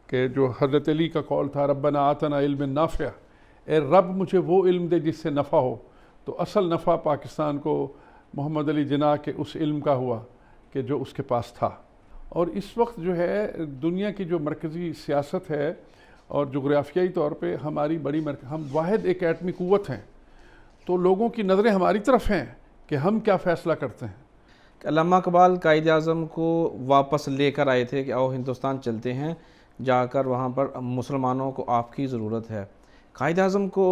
کہ جو حضرت علی کا قول تھا ربنا آتنا علم نافع، اے رب مجھے وہ علم دے جس سے نفع ہو، تو اصل نفع پاکستان کو محمد علی جناح کے اس علم کا ہوا کہ جو اس کے پاس تھا۔ اور اس وقت جو ہے دنیا کی جو مرکزی سیاست ہے اور جغرافیائی طور پہ ہماری ہم واحد ایک ایٹمی قوت ہیں، تو لوگوں کی نظریں ہماری طرف ہیں کہ ہم کیا فیصلہ کرتے ہیں۔ علامہ اقبال قائد اعظم کو واپس لے کر آئے تھے کہ آؤ ہندوستان چلتے ہیں، جا کر وہاں پر مسلمانوں کو آپ کی ضرورت ہے۔ قائد اعظم کو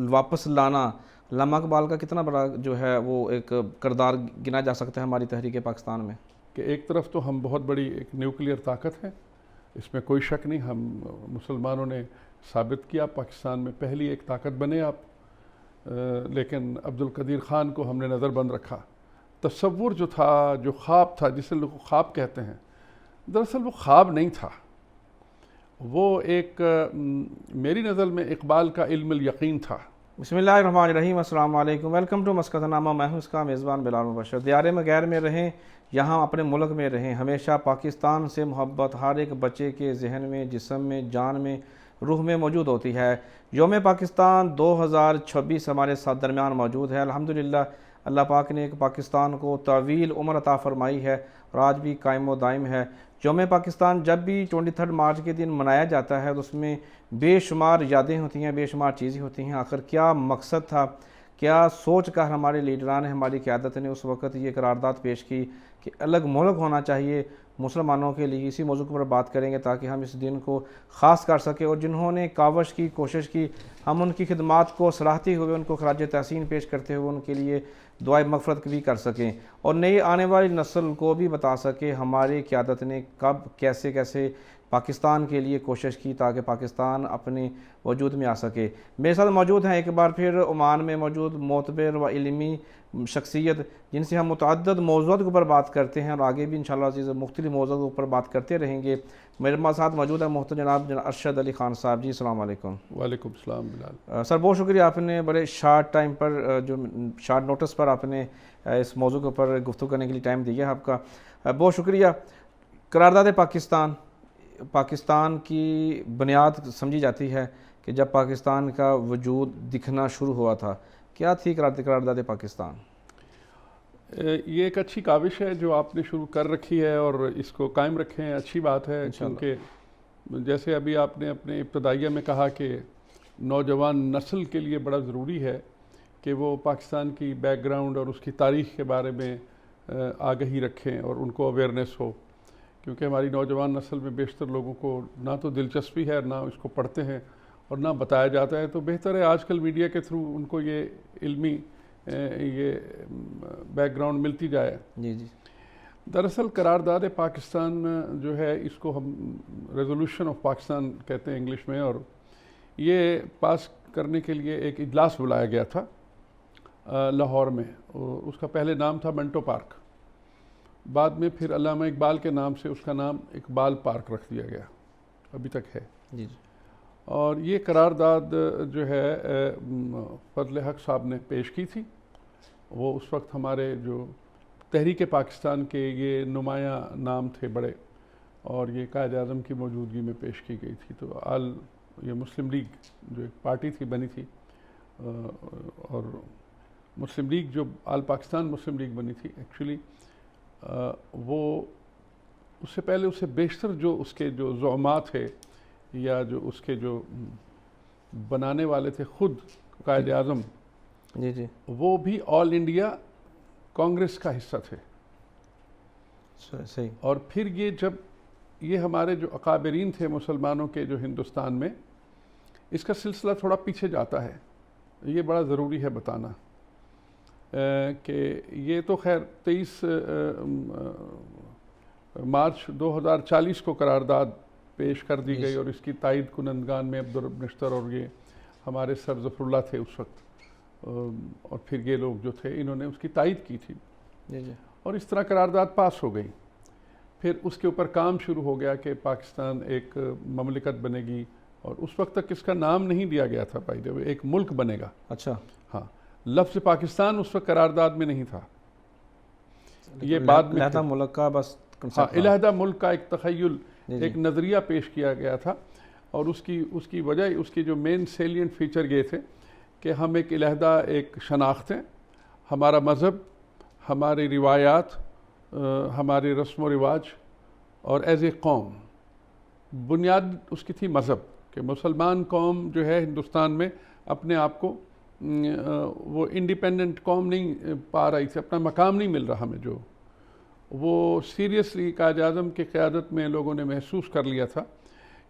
واپس لانا علامہ اقبال کا کتنا بڑا جو ہے وہ ایک کردار گنا جا سکتا ہے ہماری تحریک پاکستان میں؟ کہ ایک طرف تو ہم بہت بڑی ایک نیوکلیئر طاقت ہے، اس میں کوئی شک نہیں، ہم مسلمانوں نے ثابت کیا پاکستان میں پہلی ایک طاقت بنے آپ، لیکن عبد القدیر خان کو ہم نے نظر بند رکھا۔ تصور جو تھا، جو خواب تھا، جسے لوگ خواب کہتے ہیں، دراصل وہ خواب نہیں تھا، وہ ایک میری نظر میں اقبال کا علم الیقین تھا۔ بسم اللہ الرحمن الرحیم، السلام علیکم، ویلکم ٹو مسکت نامہ، میں ہوں اس کا میزبان بلال مبشر۔ دیار مغیر میں رہیں، یہاں اپنے ملک میں رہیں، ہمیشہ پاکستان سے محبت ہر ایک بچے کے ذہن میں، جسم میں، جان میں، روح میں موجود ہوتی ہے۔ یوم پاکستان 2026 ہمارے ساتھ درمیان موجود ہے۔ الحمدللہ اللہ پاک نے ایک پاکستان کو طویل عمر عطا فرمائی ہے اور آج بھی قائم و دائم ہے۔ یوم پاکستان جب بھی 23 مارچ کے دن منایا جاتا ہے تو اس میں بے شمار یادیں ہوتی ہیں، بے شمار چیزیں ہوتی ہیں۔ آخر کیا مقصد تھا، کیا سوچ کر ہمارے لیڈران ہماری قیادت نے اس وقت یہ قرارداد پیش کی کہ الگ ملک ہونا چاہیے مسلمانوں کے لیے؟ اسی موضوع پر بات کریں گے تاکہ ہم اس دن کو خاص کر سکیں، اور جنہوں نے کاوش کی، کوشش کی، ہم ان کی خدمات کو سراہتے ہوئے ان کو خراج تحسین پیش کرتے ہوئے ان کے لیے دعائے مغفرت بھی کر سکیں، اور نئی آنے والی نسل کو بھی بتا سکیں ہماری قیادت نے کب کیسے کیسے پاکستان کے لیے کوشش کی تاکہ پاکستان اپنے وجود میں آ سکے۔ میرے ساتھ موجود ہیں ایک بار پھر عمان میں موجود معتبر و علمی شخصیت، جن سے ہم متعدد موضوعات کے اوپر بات کرتے ہیں اور آگے بھی انشاءاللہ عزیز مختلف موضوعات کے اوپر بات کرتے رہیں گے۔ میرے ساتھ موجود ہے محترم جناب ارشد علی خان صاحب۔ جی السلام علیکم۔ وعلیکم السلام بلال۔ سر بہت شکریہ، آپ نے بڑے شارٹ ٹائم پر، جو شارٹ نوٹس پر آپ نے اس موضوع کے اوپر گفتگو کرنے کے لیے ٹائم دیا ہے، آپ کا بہت شکریہ۔ قرارداد پاکستان کی بنیاد سمجھی جاتی ہے کہ جب پاکستان کا وجود دکھنا شروع ہوا تھا، کیا تھی قرارداد پاکستان؟ یہ ایک اچھی کاوش ہے جو آپ نے شروع کر رکھی ہے اور اس کو قائم رکھیں، اچھی بات ہے، کیونکہ جیسے ابھی آپ نے اپنے ابتدائیہ میں کہا کہ نوجوان نسل کے لیے بڑا ضروری ہے کہ وہ پاکستان کی بیک گراؤنڈ اور اس کی تاریخ کے بارے میں آگہی رکھیں اور ان کو اویئرنیس ہو، کیونکہ ہماری نوجوان نسل میں بیشتر لوگوں کو نہ تو دلچسپی ہے، نہ اس کو پڑھتے ہیں اور نہ بتایا جاتا ہے۔ تو بہتر ہے آج کل میڈیا کے تھرو ان کو یہ علمی یہ بیک گراؤنڈ ملتی جائے۔ جی جی۔ دراصل قرارداد پاکستان جو ہے اس کو ہم ریزولوشن آف پاکستان کہتے ہیں انگلش میں، اور یہ پاس کرنے کے لیے ایک اجلاس بلایا گیا تھا لاہور میں۔ اس کا پہلے نام تھا منٹو پارک، بعد میں پھر علامہ اقبال کے نام سے اس کا نام اقبال پارک رکھ دیا گیا، ابھی تک ہے۔ جی جی۔ اور یہ قرارداد جو ہے فضل حق صاحب نے پیش کی تھی، وہ اس وقت ہمارے جو تحریک پاکستان کے یہ نمایاں نام تھے بڑے، اور یہ قائد اعظم کی موجودگی میں پیش کی گئی تھی۔ تو یہ مسلم لیگ جو ایک پارٹی تھی بنی تھی، اور مسلم لیگ جو آل پاکستان مسلم لیگ بنی تھی ایکچولی، وہ اس سے پہلے اس سے بیشتر جو اس کے جو زعماء تھے یا جو اس کے جو بنانے والے تھے خود قائد اعظم، جی جی، وہ بھی آل انڈیا کانگریس کا حصہ تھے۔ صحیح۔ اور پھر یہ جب یہ ہمارے جو اکابرین تھے مسلمانوں کے جو ہندوستان میں، اس کا سلسلہ تھوڑا پیچھے جاتا ہے، یہ بڑا ضروری ہے بتانا کہ یہ تو خیر 23 مارچ 2040 کو قرارداد پیش کر دی گئی، اور اس کی تائید کنندگان میں عبدالرب نشتر اور یہ ہمارے سر ظفر اللہ تھے اس وقت، اور پھر یہ لوگ جو تھے انہوں نے اس کی تائید کی تھی، اور اس طرح قرارداد پاس ہو گئی۔ پھر اس کے اوپر کام شروع ہو گیا کہ پاکستان ایک مملکت بنے گی، اور اس وقت تک اس کا نام نہیں دیا گیا تھا، بائی دا وے ایک ملک بنے گا۔ اچھا، ہاں، لفظ پاکستان اس وقت قرارداد میں نہیں تھا، یہ بعد میں علیحدہ ملک کا بس علیحدہ ملک کا ایک تخیل ایک نظریہ پیش کیا گیا تھا، اور اس کی وجہ، اس کی جو مین سیلینٹ فیچر یہ تھے کہ ہم ایک علیحدہ ایک شناخت ہیں، ہمارا مذہب، ہماری روایات، ہمارے رسم و رواج، اور ایز اے قوم بنیاد اس کی تھی مذہب، کہ مسلمان قوم جو ہے ہندوستان میں اپنے آپ کو وہ انڈیپینڈنٹ قوم نہیں پا رہی تھی، اپنا مقام نہیں مل رہا ہمیں، جو وہ سیریسلی قائد اعظم کی قیادت میں لوگوں نے محسوس کر لیا تھا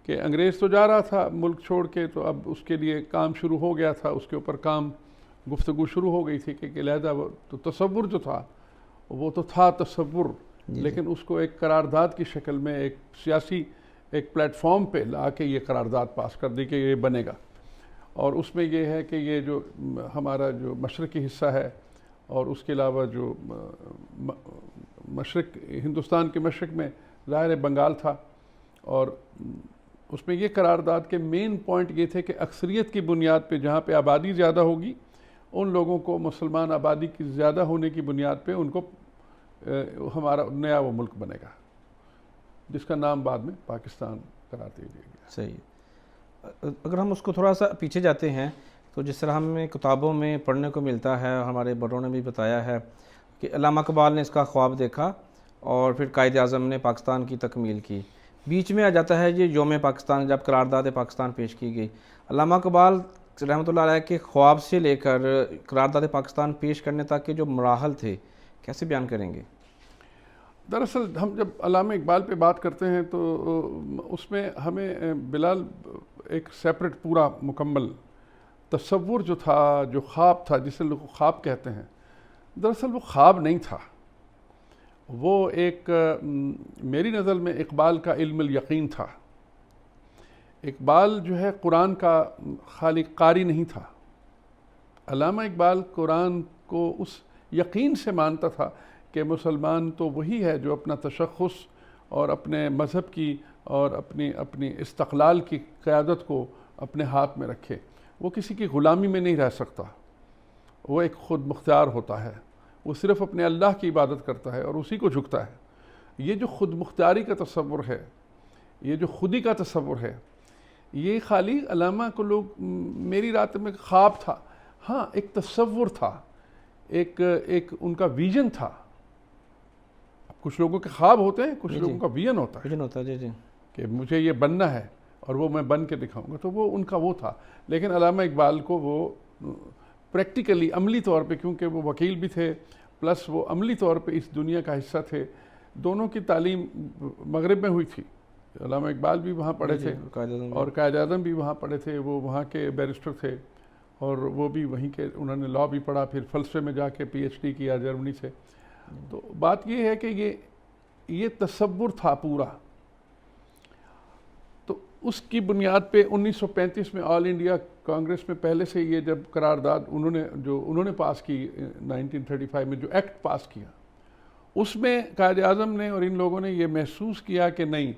کہ انگریز تو جا رہا تھا ملک چھوڑ کے، تو اب اس کے لیے کام شروع ہو گیا تھا، اس کے اوپر گفتگو شروع ہو گئی تھی کہ علیحدہ تو تصور جو تھا وہ تو تھا تصور، لیکن اس کو ایک قرارداد کی شکل میں ایک سیاسی ایک پلیٹ فارم پہ لا کے یہ قرارداد پاس کر دی کہ یہ بنے گا، اور اس میں یہ ہے کہ یہ جو ہمارا جو مشرقی حصہ ہے، اور اس کے علاوہ جو مشرق ہندوستان کے مشرق میں ظاہر بنگال تھا، اور اس میں یہ قرارداد کے مین پوائنٹ یہ تھے کہ اکثریت کی بنیاد پہ جہاں پہ آبادی زیادہ ہوگی ان لوگوں کو، مسلمان آبادی کی زیادہ ہونے کی بنیاد پہ ان کو ہمارا نیا وہ ملک بنے گا، جس کا نام بعد میں پاکستان قرار دے دیا گیا۔ صحیح۔ اگر ہم اس کو تھوڑا سا پیچھے جاتے ہیں تو جس طرح ہمیں کتابوں میں پڑھنے کو ملتا ہے، ہمارے بڑوں نے بھی بتایا ہے کہ علامہ اقبال نے اس کا خواب دیکھا اور پھر قائد اعظم نے پاکستان کی تکمیل کی۔ بیچ میں آ جاتا ہے یہ یوم پاکستان، جب قرارداد پاکستان پیش کی گئی۔ علامہ اقبال رحمۃ اللہ علیہ کے خواب سے لے کر قرارداد پاکستان پیش کرنے تک کے جو مراحل تھے، کیسے بیان کریں گے؟ دراصل ہم جب علامہ اقبال پہ بات کرتے ہیں تو اس میں ہمیں بلال ایک سیپریٹ پورا مکمل تصور جو تھا، جو خواب تھا، جسے لوگ خواب کہتے ہیں، دراصل وہ خواب نہیں تھا، وہ ایک میری نظر میں اقبال کا علم الیقین تھا۔ اقبال جو ہے قرآن کا خالی قاری نہیں تھا، علامہ اقبال قرآن کو اس یقین سے مانتا تھا کہ مسلمان تو وہی ہے جو اپنا تشخص اور اپنے مذہب کی اور اپنی استقلال کی قیادت کو اپنے ہاتھ میں رکھے، وہ کسی کی غلامی میں نہیں رہ سکتا، وہ ایک خود مختار ہوتا ہے، وہ صرف اپنے اللہ کی عبادت کرتا ہے اور اسی کو جھکتا ہے۔ یہ جو خود مختاری کا تصور ہے، یہ جو خودی کا تصور ہے، یہ خالی علامہ کو لوگ میری رات میں خواب تھا، ہاں ایک تصور تھا، ایک ان کا ویژن تھا۔ کچھ لوگوں کے خواب ہوتے ہیں، کچھ لوگوں کا ویژن ہوتا ہے، جی کہ مجھے یہ بننا ہے اور وہ میں بن کے دکھاؤں گا، تو وہ ان کا وہ تھا۔ لیکن علامہ اقبال کو وہ پریکٹیکلی عملی طور پہ، کیونکہ وہ وکیل بھی تھے پلس وہ عملی طور پہ اس دنیا کا حصہ تھے، دونوں کی تعلیم مغرب میں ہوئی تھی، علامہ اقبال بھی وہاں پڑھے تھے اور قائد اعظم بھی وہاں پڑھے تھے، وہ وہاں کے بیرسٹر تھے اور وہ بھی وہیں کے، انہوں نے لاء بھی پڑھا، پھر فلسفے میں جا کے پی ایچ ڈی کیا جرمنی سے۔ تو بات یہ ہے کہ یہ تصور تھا پورا، تو اس کی بنیاد پہ 1935 میں آل انڈیا کانگریس میں پہلے سے یہ جب قرارداد انہوں نے پاس کی 1935 میں جو ایکٹ پاس کیا، اس میں قائد اعظم نے اور ان لوگوں نے یہ محسوس کیا کہ نہیں،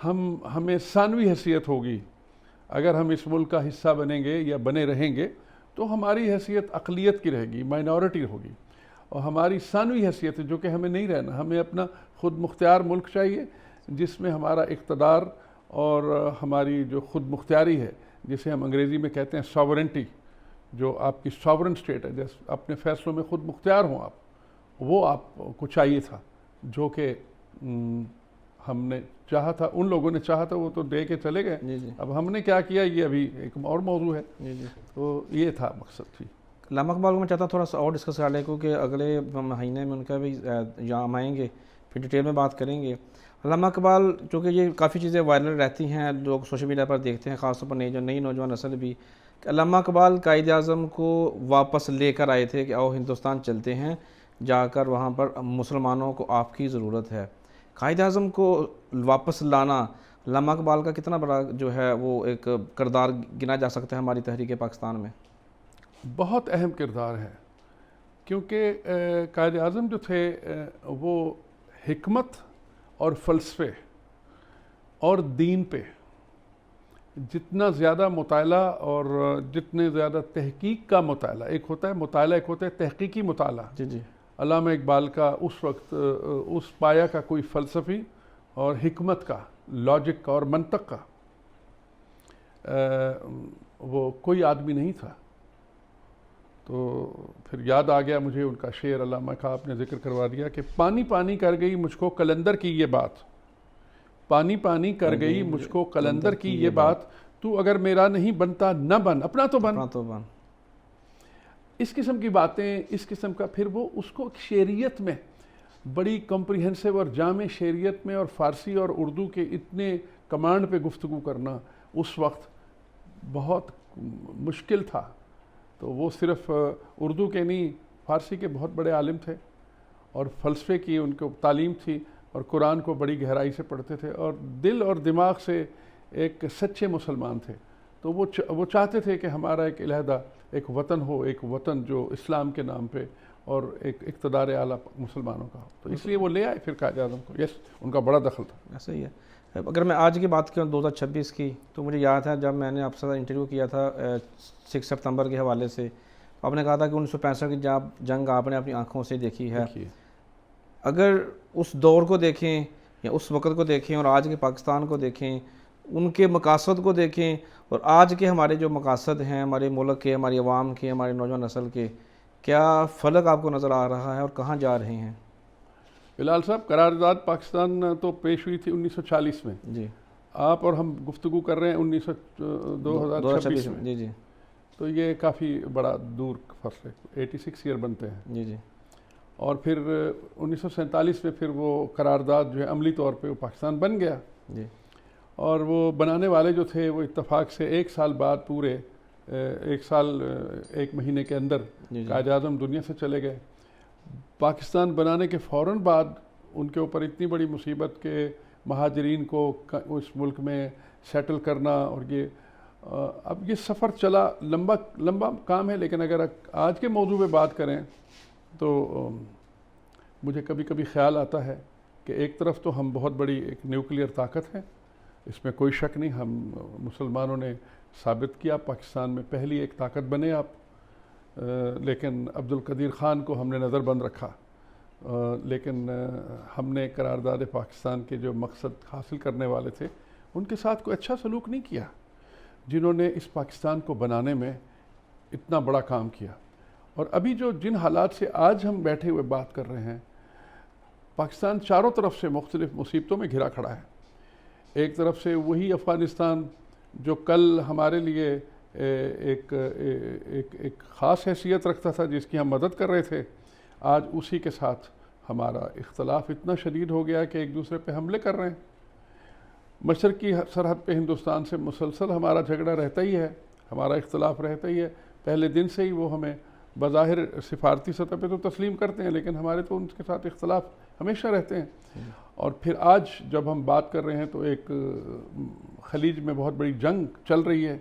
ہمیں ثانوی حیثیت ہوگی اگر ہم اس ملک کا حصہ بنیں گے یا بنے رہیں گے، تو ہماری حیثیت اقلیت کی رہے گی، مائنورٹی ہوگی، اور ہماری ثانوی حیثیت جو کہ ہمیں نہیں رہنا، ہمیں اپنا خود مختار ملک چاہیے جس میں ہمارا اقتدار اور ہماری جو خود مختاری ہے، جسے ہم انگریزی میں کہتے ہیں ساورنٹی، جو آپ کی ساورن اسٹیٹ ہے، جیسے اپنے فیصلوں میں خود مختار ہوں آپ، وہ آپ کو چاہیے تھا، جو کہ ہم نے چاہا تھا، ان لوگوں نے چاہا تھا، وہ تو دے کے چلے گئے۔ اب ہم نے کیا کیا، یہ ابھی ایک اور موضوع ہے۔ تو یہ تھا مقصد تھی۔ علامہ اقبال کو میں چاہتا ہوں تھوڑا سا اور ڈسکس کر لیں، کیونکہ اگلے مہینے میں ان کا بھی یہاں آئیں گے، پھر ڈیٹیل میں بات کریں گے۔ علامہ اقبال، چونکہ یہ کافی چیزیں وائرل رہتی ہیں، لوگ سوشل میڈیا پر دیکھتے ہیں، خاص طور پر نئی نوجوان نسل بھی، کہ علامہ اقبال قائد اعظم کو واپس لے کر آئے تھے کہ آؤ ہندوستان چلتے ہیں، جا کر وہاں پر مسلمانوں کو آپ کی ضرورت ہے۔ قائد اعظم کو واپس لانا علامہ اقبال کا کتنا بڑا جو ہے وہ ایک کردار گنا جا سکتا ہے ہماری تحریک پاکستان میں؟ بہت اہم کردار ہے، کیونکہ قائد اعظم جو تھے وہ حکمت اور فلسفے اور دین پہ جتنا زیادہ مطالعہ اور جتنے زیادہ تحقیق کا مطالعہ، ایک ہوتا ہے مطالعہ، ایک ہوتا ہے تحقیقی مطالعہ۔ جی علامہ اقبال کا اس وقت اس پایا کا کوئی فلسفی اور حکمت کا لاجک اور منطق کا وہ کوئی آدمی نہیں تھا۔ تو پھر یاد آ گیا مجھے ان کا شعر، علامہ کا آپ نے ذکر کروا دیا کہ پانی پانی کر گئی مجھ کو قلندر کی یہ بات، پانی پانی کر گئی مجھ کو قلندر کی یہ بات، تو اگر میرا نہیں بنتا نہ بن، اپنا تو بن۔ اس قسم کی باتیں، اس قسم کا پھر وہ اس کو شعریت میں بڑی کمپریہنسو اور جامع شعریت میں اور فارسی اور اردو کے اتنے کمانڈ پہ گفتگو کرنا اس وقت بہت مشکل تھا۔ تو وہ صرف اردو کے نہیں، فارسی کے بہت بڑے عالم تھے اور فلسفے کی ان کو تعلیم تھی اور قرآن کو بڑی گہرائی سے پڑھتے تھے اور دل اور دماغ سے ایک سچے مسلمان تھے۔ تو وہ چاہتے تھے کہ ہمارا ایک علیحدہ ایک وطن ہو، ایک وطن جو اسلام کے نام پہ اور ایک اقتدار اعلیٰ مسلمانوں کا ہو۔ تو اس لیے وہ لے آئے پھر قائد اعظم کو۔ یس، ان کا بڑا دخل تھا۔ ایسا ہی ہے۔ اگر میں آج کی بات کروں 2026 کی، تو مجھے یاد ہے جب میں نے آپ سے انٹرویو کیا تھا 6 ستمبر کے حوالے سے، آپ نے کہا تھا کہ 1965 کی جنگ آپ نے اپنی آنکھوں سے دیکھی ہے۔ اگر اس دور کو دیکھیں یا اس وقت کو دیکھیں اور آج کے پاکستان کو دیکھیں، ان کے مقاصد کو دیکھیں اور آج کے ہمارے جو مقاصد ہیں ہمارے ملک کے، ہماری عوام کے، ہماری نوجوان نسل کے، کیا فرق آپ کو نظر آ رہا ہے اور کہاں جا رہے ہیں؟ بلال صاحب، قرارداد پاکستان تو پیش ہوئی تھی 1940 میں، جی، آپ اور ہم گفتگو کر رہے ہیں 2026 میں۔ جی جی، تو یہ کافی بڑا دور فاصلے، 86 ایئر بنتے ہیں۔ جی جی، اور پھر 1947 میں پھر وہ قرارداد جو ہے عملی طور پہ وہ پاکستان بن گیا۔ جی، اور وہ بنانے والے جو تھے وہ اتفاق سے 1 سال بعد پورے 1 سال 1 مہینے کے اندر قائد اعظم دنیا سے چلے گئے۔ پاکستان بنانے کے فوراً بعد ان کے اوپر اتنی بڑی مصیبت کہ مہاجرین کو اس ملک میں سیٹل کرنا، اور یہ اب یہ سفر چلا، لمبا کام ہے۔ لیکن اگر آج کے موضوع پہ بات کریں تو مجھے کبھی کبھی خیال آتا ہے کہ ایک طرف تو ہم بہت بڑی ایک نیوکلیئر طاقت ہیں، اس میں کوئی شک نہیں، ہم مسلمانوں نے ثابت کیا پاکستان میں پہلی ایک طاقت بنے آپ، لیکن عبد القدیر خان کو ہم نے نظر بند رکھا، لیکن ہم نے قرارداد پاکستان کے جو مقصد حاصل کرنے والے تھے ان کے ساتھ کوئی اچھا سلوک نہیں کیا، جنہوں نے اس پاکستان کو بنانے میں اتنا بڑا کام کیا۔ اور ابھی جن حالات سے آج ہم بیٹھے ہوئے بات کر رہے ہیں، پاکستان چاروں طرف سے مختلف مصیبتوں میں گھرا کھڑا ہے۔ ایک طرف سے وہی افغانستان جو کل ہمارے لیے ایک خاص حیثیت رکھتا تھا، جس کی ہم مدد کر رہے تھے، آج اسی کے ساتھ ہمارا اختلاف اتنا شدید ہو گیا کہ ایک دوسرے پہ حملے کر رہے ہیں۔ مشرقی سرحد پہ ہندوستان سے مسلسل ہمارا جھگڑا رہتا ہی ہے، ہمارا اختلاف رہتا ہی ہے، پہلے دن سے ہی وہ ہمیں بظاہر سفارتی سطح پہ تو تسلیم کرتے ہیں، لیکن ہمارے تو ان کے ساتھ اختلاف ہمیشہ رہتے ہیں۔ اور پھر آج جب ہم بات کر رہے ہیں تو ایک خلیج میں بہت بڑی جنگ چل رہی ہے،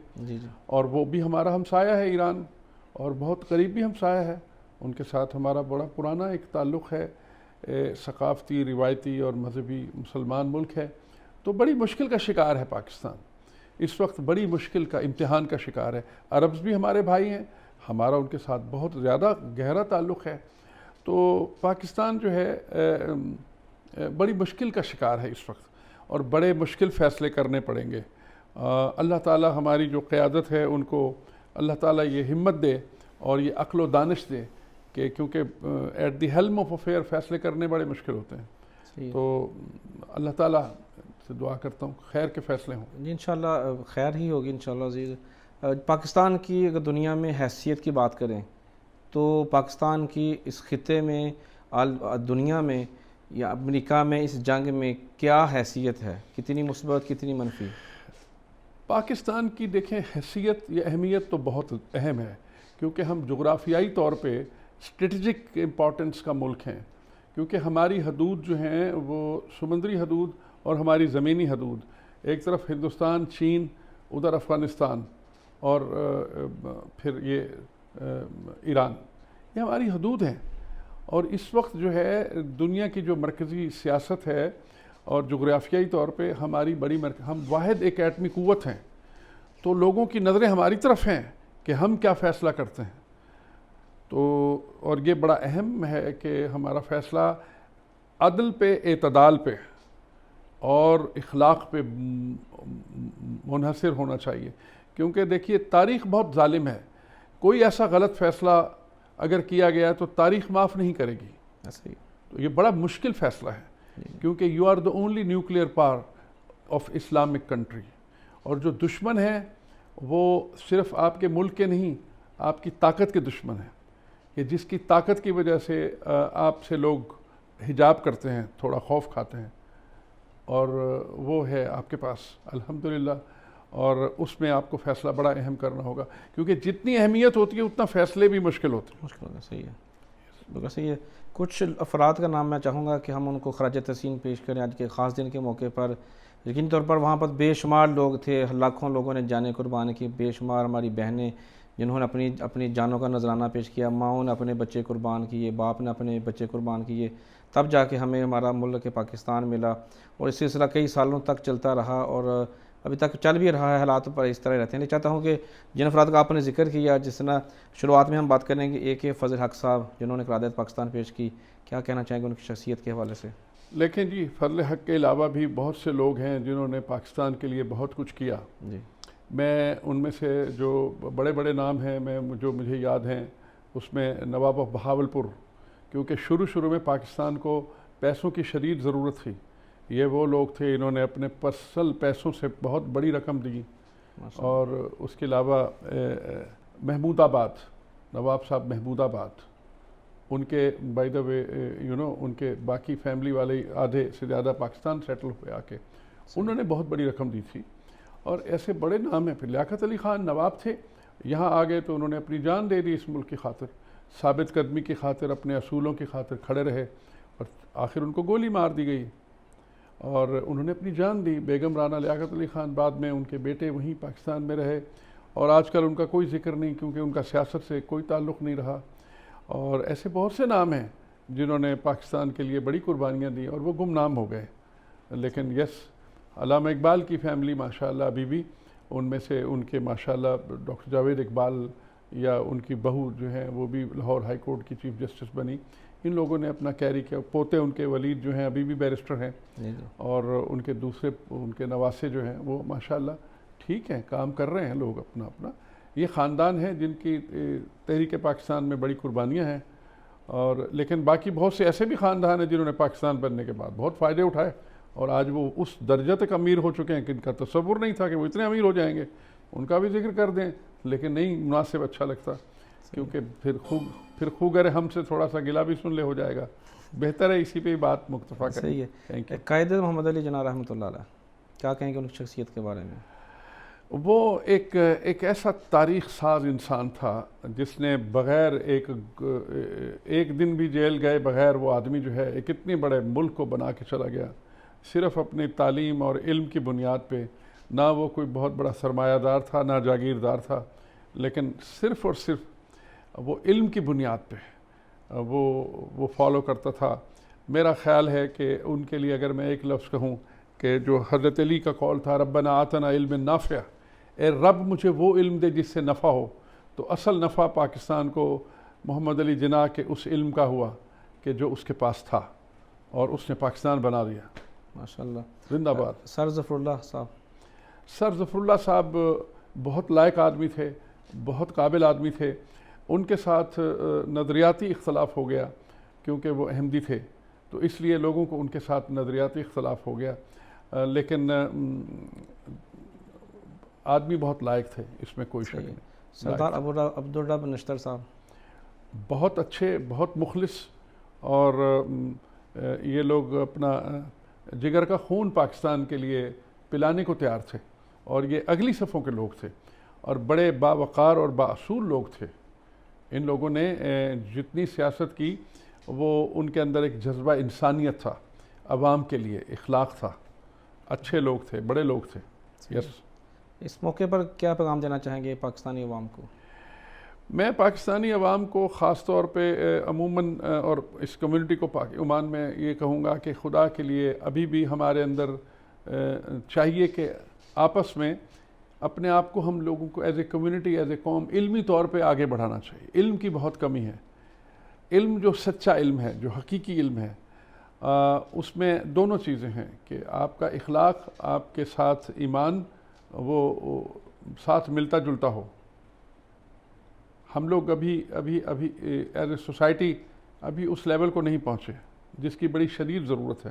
اور وہ بھی ہمارا ہمسایہ ہے ایران، اور بہت قریبی ہمسایہ ہے، ان کے ساتھ ہمارا بڑا پرانا ایک تعلق ہے، ثقافتی، روایتی اور مذہبی مسلمان ملک ہے۔ تو بڑی مشکل کا شکار ہے پاکستان، اس وقت بڑی مشکل کا امتحان کا شکار ہے۔ عربز بھی ہمارے بھائی ہیں، ہمارا ان کے ساتھ بہت زیادہ گہرا تعلق ہے۔ تو پاکستان جو ہے بڑی مشکل کا شکار ہے اس وقت، اور بڑے مشکل فیصلے کرنے پڑیں گے۔ اللہ تعالی ہماری جو قیادت ہے ان کو اللہ تعالیٰ یہ ہمت دے اور یہ عقل و دانش دے کہ کیونکہ at the helm of affair فیصلے کرنے بڑے مشکل ہوتے ہیں۔ تو اللہ تعالیٰ سے دعا کرتا ہوں خیر کے فیصلے ہوں۔ جی انشاءاللہ خیر ہی ہوگی انشاءاللہ عزیز۔ پاکستان کی اگر دنیا میں حیثیت کی بات کریں تو پاکستان کی اس خطے میں، دنیا میں یا امریکہ میں اس جنگ میں کیا حیثیت ہے؟ کتنی مثبت، کتنی منفی؟ پاکستان کی دیکھیں حیثیت یا اہمیت تو بہت اہم ہے، کیونکہ ہم جغرافیائی طور پہ اسٹریٹجک امپورٹنس کا ملک ہیں، کیونکہ ہماری حدود جو ہیں وہ سمندری حدود اور ہماری زمینی حدود، ایک طرف ہندوستان، چین، ادھر افغانستان اور پھر یہ ایران، یہ ہماری حدود ہیں۔ اور اس وقت جو ہے دنیا کی جو مرکزی سیاست ہے اور جغرافیائی طور پہ ہماری ہم واحد ایک ایٹمی قوت ہیں، تو لوگوں کی نظریں ہماری طرف ہیں کہ ہم کیا فیصلہ کرتے ہیں۔ تو اور یہ بڑا اہم ہے کہ ہمارا فیصلہ عدل پہ، اعتدال پہ اور اخلاق پہ منحصر ہونا چاہیے، کیونکہ دیکھیے تاریخ بہت ظالم ہے، کوئی ایسا غلط فیصلہ اگر کیا گیا تو تاریخ معاف نہیں کرے گی. تو یہ بڑا مشکل فیصلہ ہے، کیونکہ you are the only nuclear power of Islamic country, اور جو دشمن ہیں وہ صرف آپ کے ملک کے نہیں، آپ کی طاقت کے دشمن ہیں، کہ جس کی طاقت کی وجہ سے آپ سے لوگ حجاب کرتے ہیں، تھوڑا خوف کھاتے ہیں، اور وہ ہے آپ کے پاس الحمدللہ. اور اس میں آپ کو فیصلہ بڑا اہم کرنا ہوگا، کیونکہ جتنی اہمیت ہوتی ہے اتنا فیصلے بھی مشکل ہوتے ہیں. مشکل ہوگا. صحیح ہے، بالکل صحیح ہے. کچھ افراد کا نام میں چاہوں گا کہ ہم ان کو خراج تحسین پیش کریں آج کے خاص دن کے موقع پر. یقینی طور پر وہاں پر بے شمار لوگ تھے، لاکھوں لوگوں نے جانیں قربان کی، بے شمار ہماری بہنیں جنہوں نے اپنی جانوں کا نذرانہ پیش کیا، ماؤں نے اپنے بچے قربان کیے، باپ نے اپنے بچے قربان کیے، تب جا کے ہمیں ہمارا ملک پاکستان ملا. اور اس سلسلہ کئی سالوں تک چلتا رہا اور ابھی تک چل بھی رہا ہے. حالات پر اس طرح رہتے ہیں. چاہتا ہوں کہ جن افراد کا آپ نے ذکر کیا، جس طرح شروعات میں ہم بات کریں گے اے کے فضل حق صاحب جنہوں نے قیادت پاکستان پیش کی، کیا کہنا چاہیں گے ان کی شخصیت کے حوالے سے؟ لیکن جی فضل حق کے علاوہ بھی بہت سے لوگ ہیں جنہوں نے پاکستان کے لیے بہت کچھ کیا. جی، میں ان میں سے جو بڑے بڑے نام ہیں جو مجھے یاد ہیں، اس میں نواب آف بہاولپور، کیونکہ شروع میں پاکستان کو پیسوں کی شدید ضرورت تھی. یہ وہ لوگ تھے انہوں نے اپنے پرسنل پیسوں سے بہت بڑی رقم دی. اور اس کے علاوہ محمود آباد، نواب صاحب محمود آباد، ان کے بائی دا وے ان کے باقی فیملی والے آدھے سے زیادہ پاکستان سیٹل ہوئے آ کے، انہوں نے بہت بڑی رقم دی تھی. اور ایسے بڑے نام ہیں. پھر لیاقت علی خان نواب تھے، یہاں آ گئے تو انہوں نے اپنی جان دے دی اس ملک کی خاطر، ثابت قدمی کی خاطر، اپنے اصولوں کی خاطر کھڑے رہے، اور آخر ان کو گولی مار دی گئی اور انہوں نے اپنی جان دی. بیگم رانا لیاقت علی خان، بعد میں ان کے بیٹے وہیں پاکستان میں رہے، اور آج کل ان کا کوئی ذکر نہیں کیونکہ ان کا سیاست سے کوئی تعلق نہیں رہا. اور ایسے بہت سے نام ہیں جنہوں نے پاکستان کے لیے بڑی قربانیاں دی اور وہ گمنام ہو گئے. لیکن یس، علامہ اقبال کی فیملی ماشاءاللہ ابھی بھی ان میں سے ان کے ماشاءاللہ ڈاکٹر جاوید اقبال یا ان کی بہو جو ہیں وہ بھی لاہور ہائی کورٹ کی چیف جسٹس بنی. ان لوگوں نے اپنا کیری کیا. پوتے ان کے ولید جو ہیں ابھی بھی بیرسٹر ہیں، اور ان کے دوسرے ان کے نواسے جو ہیں وہ ماشاءاللہ ٹھیک ہیں، کام کر رہے ہیں لوگ اپنا. یہ خاندان ہیں جن کی تحریک پاکستان میں بڑی قربانیاں ہیں. اور لیکن باقی بہت سے ایسے بھی خاندان ہیں جنہوں نے پاکستان بننے کے بعد بہت فائدے اٹھائے، اور آج وہ اس درجہ تک امیر ہو چکے ہیں کہ ان کا تصور نہیں تھا کہ وہ اتنے امیر ہو جائیں گے. ان کا بھی ذکر کر دیں، لیکن نہیں مناسب اچھا لگتا، کیونکہ پھر خوگر ہم سے تھوڑا سا گلا بھی سن لے ہو جائے گا. بہتر ہے اسی پہ بات مکتفا کریں. صحیح ہے. قائد محمد علی جناح رحمۃ اللہ علیہ، کیا کہیں گے ان کی شخصیت کے بارے میں؟ وہ ایک ایسا تاریخ ساز انسان تھا جس نے بغیر ایک دن بھی جیل گئے بغیر، وہ آدمی جو ہے ایک اتنے بڑے ملک کو بنا کے چلا گیا صرف اپنی تعلیم اور علم کی بنیاد پہ. نہ وہ کوئی بہت بڑا سرمایہ دار تھا، نہ جاگیردار تھا، لیکن صرف اور صرف وہ علم کی بنیاد پہ وہ فالو کرتا تھا. میرا خیال ہے کہ ان کے لیے اگر میں ایک لفظ کہوں کہ جو حضرت علی کا قول تھا، ربنا آتنا علم نافع، اے رب مجھے وہ علم دے جس سے نفع ہو، تو اصل نفع پاکستان کو محمد علی جناح کے اس علم کا ہوا کہ جو اس کے پاس تھا، اور اس نے پاکستان بنا دیا. ماشاءاللہ. زندہ باد. سر ظفر اللہ صاحب. سر ظفر اللہ صاحب بہت لائق آدمی تھے، بہت قابل آدمی تھے. ان کے ساتھ نظریاتی اختلاف ہو گیا کیونکہ وہ احمدی تھے، تو اس لیے لوگوں کو ان کے ساتھ نظریاتی اختلاف ہو گیا. لیکن آدمی بہت لائق تھے، اس میں کوئی شک نہیں. سردار عبدالرب نشتر صاحب بہت اچھے، بہت مخلص، اور یہ لوگ اپنا جگر کا خون پاکستان کے لیے پلانے کو تیار تھے، اور یہ اگلی صفوں کے لوگ تھے، اور بڑے باوقار اور بااصول لوگ تھے. ان لوگوں نے جتنی سیاست کی وہ ان کے اندر ایک جذبہ انسانیت تھا، عوام کے لیے اخلاق تھا، اچھے لوگ تھے، بڑے لوگ تھے. یس. اس موقع پر کیا پیغام دینا چاہیں گے پاکستانی عوام کو؟ میں پاکستانی عوام کو خاص طور پہ عموماً اور اس کمیونٹی کو پاک عمان میں یہ کہوں گا کہ خدا کے لیے ابھی بھی ہمارے اندر چاہیے کہ آپس میں اپنے آپ کو ہم لوگوں کو as a community, as a قوم علمی طور پہ آگے بڑھانا چاہیے. علم کی بہت کمی ہے. علم جو سچا علم ہے، جو حقیقی علم ہے، اس میں دونوں چیزیں ہیں کہ آپ کا اخلاق، آپ کے ساتھ ایمان وہ ساتھ ملتا جلتا ہو. ہم لوگ ابھی ایز اے سوسائٹی ابھی اس لیول کو نہیں پہنچے جس کی بڑی شدید ضرورت ہے.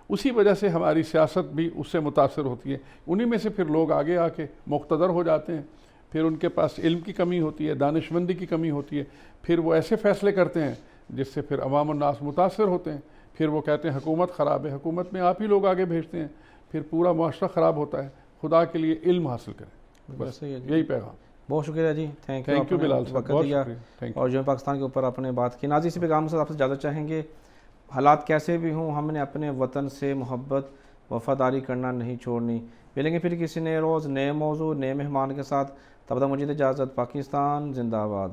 اسی وجہ سے ہماری سیاست بھی اس سے متاثر ہوتی ہے. انہی میں سے پھر لوگ آگے آ کے مقتدر ہو جاتے ہیں، پھر ان کے پاس علم کی کمی ہوتی ہے، دانشمندی کی کمی ہوتی ہے، پھر وہ ایسے فیصلے کرتے ہیں جس سے پھر عوام الناس متاثر ہوتے ہیں. پھر وہ کہتے ہیں حکومت خراب ہے، حکومت میں آپ ہی لوگ آگے بھیجتے ہیں، پھر پورا معاشرہ خراب ہوتا ہے. خدا کے لیے علم حاصل کریں، بس یہی پیغام. بہت شکریہ جی، تھینک یو بلال صاحب، وقت بہت دیا شکریہ. اور جو پاکستان کے اوپر آپ نے بات کی. ناظرین، اسی پیغام سے آپ سے اجازت چاہیں گے. حالات کیسے بھی ہوں، ہم نے اپنے وطن سے محبت وفاداری کرنا نہیں چھوڑنی. ملیں گے پھر کسی نئے روز، نئے موضوع، نئے مہمان کے ساتھ. تب تک مجھے اجازت. پاکستان زندہ باد.